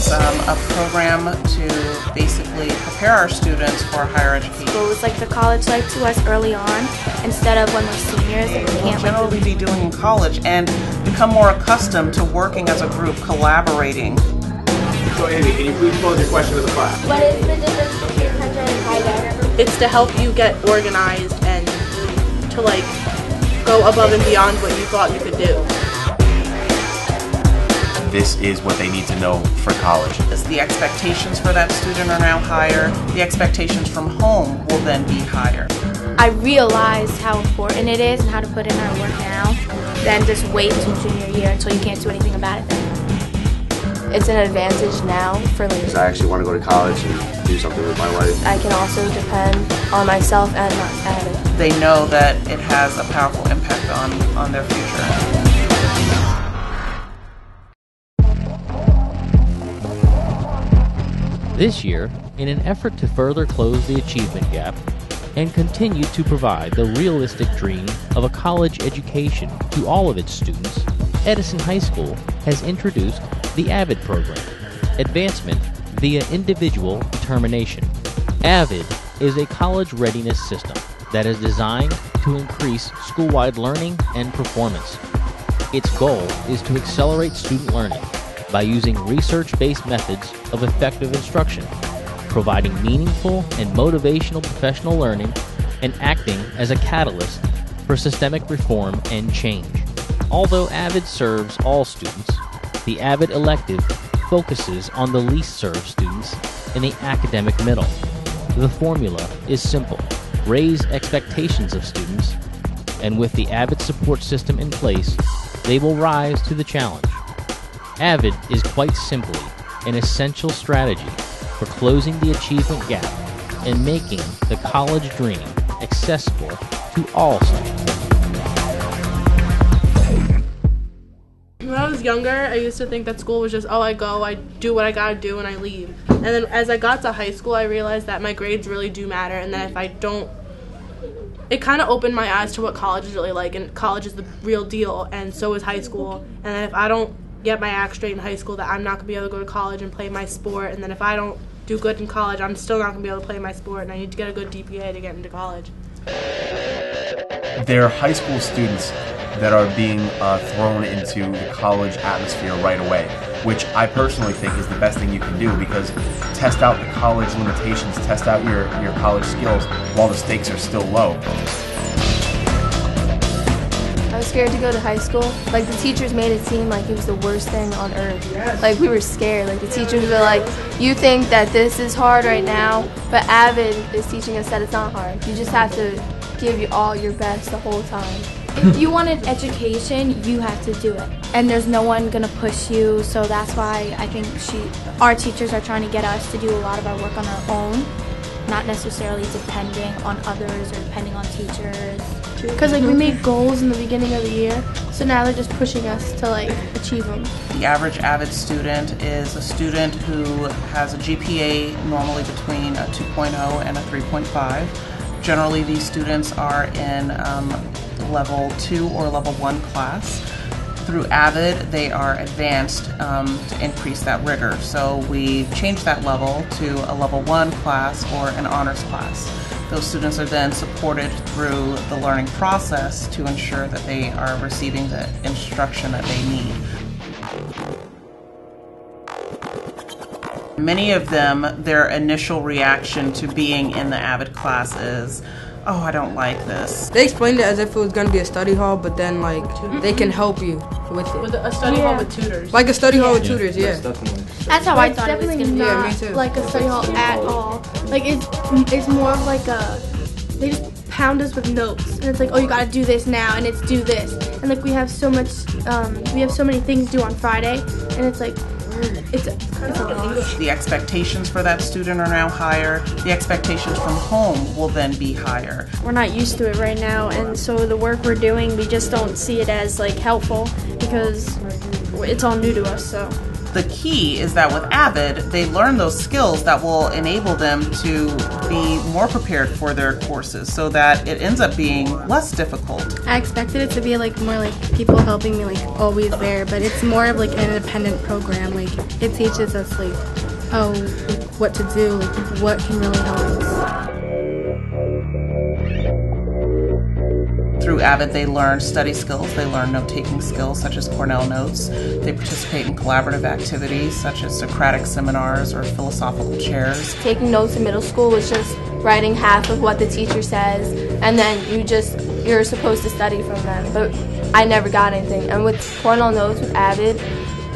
It's a program to basically prepare our students for higher education. So it's like the college life to us early on, instead of when we're seniors and we can't generally be doing in college and become more accustomed to working as a group, collaborating. So Amy, can you please pose your question to the class? What is the difference between hunter and hider? It's to help you get organized and to like go above and beyond what you thought you could do. This is what they need to know for college. The expectations for that student are now higher. The expectations from home will then be higher. I realized how important it is and how to put in our work now than just wait until junior year until you can't do anything about it then. It's an advantage now for me. I actually want to go to college and do something with my life. I can also depend on myself and not AVID. They know that it has a powerful impact on their future. This year, in an effort to further close the achievement gap and continue to provide the realistic dream of a college education to all of its students, Edison High School has introduced the AVID program, Advancement via Individual Determination. AVID is a college readiness system that is designed to increase school-wide learning and performance. Its goal is to accelerate student learning by using research-based methods of effective instruction, providing meaningful and motivational professional learning, and acting as a catalyst for systemic reform and change. Although AVID serves all students, the AVID elective focuses on the least served students in the academic middle. The formula is simple: raise expectations of students, and with the AVID support system in place, they will rise to the challenge. AVID is quite simply an essential strategy for closing the achievement gap and making the college dream accessible to all students. When I was younger, I used to think that school was just, oh, I go, I do what I gotta do, and I leave. And then as I got to high school, I realized that my grades really do matter, and that if I don't, it kind of opened my eyes to what college is really like, and college is the real deal, and so is high school. And then if I don't get my act straight in high school, that I'm not going to be able to go to college and play my sport, and then if I don't do good in college, I'm still not going to be able to play my sport, and I need to get a good GPA to get into college. There are high school students that are being thrown into the college atmosphere right away, which I personally think is the best thing you can do, because test out the college limitations, test out your college skills while the stakes are still low. I was scared to go to high school. Like, the teachers made it seem like it was the worst thing on earth. Yes. Like, we were scared. Like, the teachers were like, you think that this is hard right now, but AVID is teaching us that it's not hard. You just have to give you all your best the whole time. If you want an education, you have to do it. And there's no one gonna push you, so that's why I think our teachers are trying to get us to do a lot of our work on our own, not necessarily depending on others or depending on teachers. Because like we made goals in the beginning of the year, so now they're just pushing us to like achieve them. The average AVID student is a student who has a GPA normally between a 2.0 and a 3.5. Generally, these students are in level 2 or level 1 class. Through AVID, they are advanced to increase that rigor. So we changed that level to a level 1 class or an honors class. Those students are then supported through the learning process to ensure that they are receiving the instruction that they need. Many of them, their initial reaction to being in the AVID class is, oh, I don't like this. They explained it as if it was going to be a study hall, but then like they can help you with it. With a study hall with tutors. Like a study hall with tutors, yeah. That's how I thought it was gonna be. Not me too. like a study hall at all. Like it's more of like they just pound us with notes, and it's like, oh, you gotta do this now, and it's do this, and like we have so many things due on Friday, and it's like it's a lot. The expectations for that student are now higher. The expectations from home will then be higher. We're not used to it right now, and so the work we're doing, we just don't see it as like helpful because it's all new to us. So The key is that with AVID, they learn those skills that will enable them to be more prepared for their courses so that it ends up being less difficult. I expected it to be like more like people helping me like always there, but it's more of like an independent program. Like it teaches us like, oh, what to do, like what can really help us. Through AVID, they learn study skills, they learn note-taking skills such as Cornell notes. They participate in collaborative activities such as Socratic seminars or philosophical chairs. Taking notes in middle school was just writing half of what the teacher says, and then you're supposed to study from them. But I never got anything. And with Cornell notes, with AVID,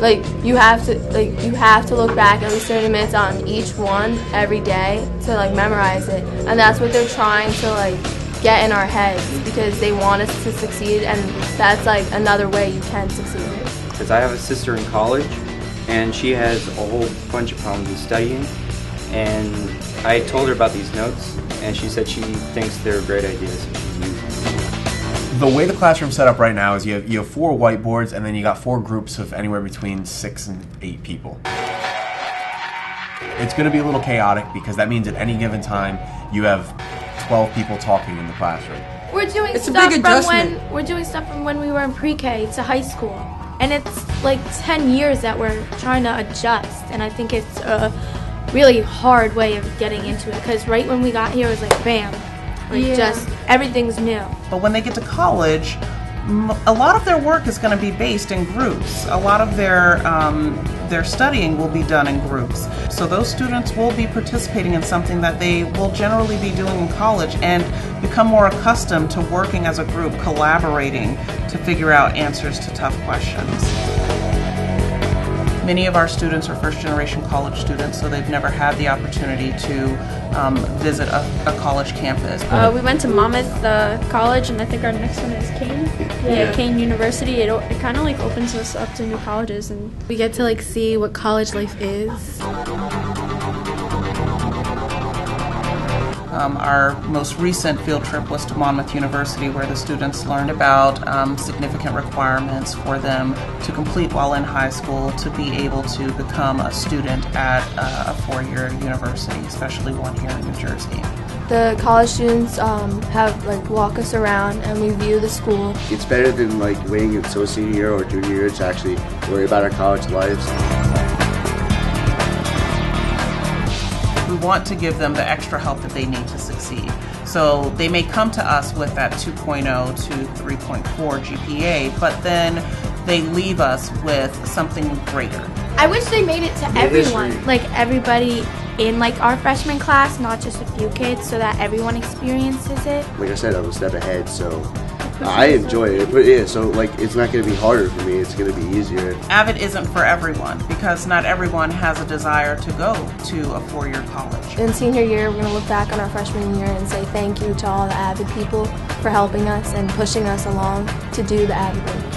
like you have to look back at least 30 minutes on each one every day to like memorize it, and that's what they're trying to like get in our heads because they want us to succeed, and that's like another way you can succeed. Because I have a sister in college and she has a whole bunch of problems with studying, and I told her about these notes and she said she thinks they're great ideas. The way the classroom's set up right now is you have 4 whiteboards and then you got 4 groups of anywhere between 6 and 8 people. It's going to be a little chaotic because that means at any given time you have 12 people talking in the classroom. We're doing stuff from when we were in pre-K to high school, and it's like 10 years that we're trying to adjust, and I think it's a really hard way of getting into it because right when we got here it was like bam, like just everything's new. But when they get to college, a lot of their work is going to be based in groups. A lot of their studying will be done in groups. So those students will be participating in something that they will generally be doing in college and become more accustomed to working as a group, collaborating to figure out answers to tough questions. Many of our students are first-generation college students, so they've never had the opportunity to visit a college campus. We went to Monmouth College, and I think our next one is Kane. Yeah, Kane University. It kind of like opens us up to new colleges, and we get to like see what college life is. Our most recent field trip was to Monmouth University, where the students learned about significant requirements for them to complete while in high school to be able to become a student at a 4-year university, especially one here in New Jersey. The college students have walk us around and we view the school. It's better than waiting until senior year or junior year to actually worry about our college lives. We want to give them the extra help that they need to succeed. So they may come to us with that 2.0 to 3.4 GPA, but then they leave us with something greater. I wish they made it to everyone, like everybody in our freshman class, not just a few kids, so that everyone experiences it. Like I said, I'm a step ahead, so I enjoy it. But yeah, so it's not going to be harder for me, it's going to be easier. AVID isn't for everyone because not everyone has a desire to go to a 4-year college. In senior year, we're going to look back on our freshman year and say thank you to all the AVID people for helping us and pushing us along to do the AVID.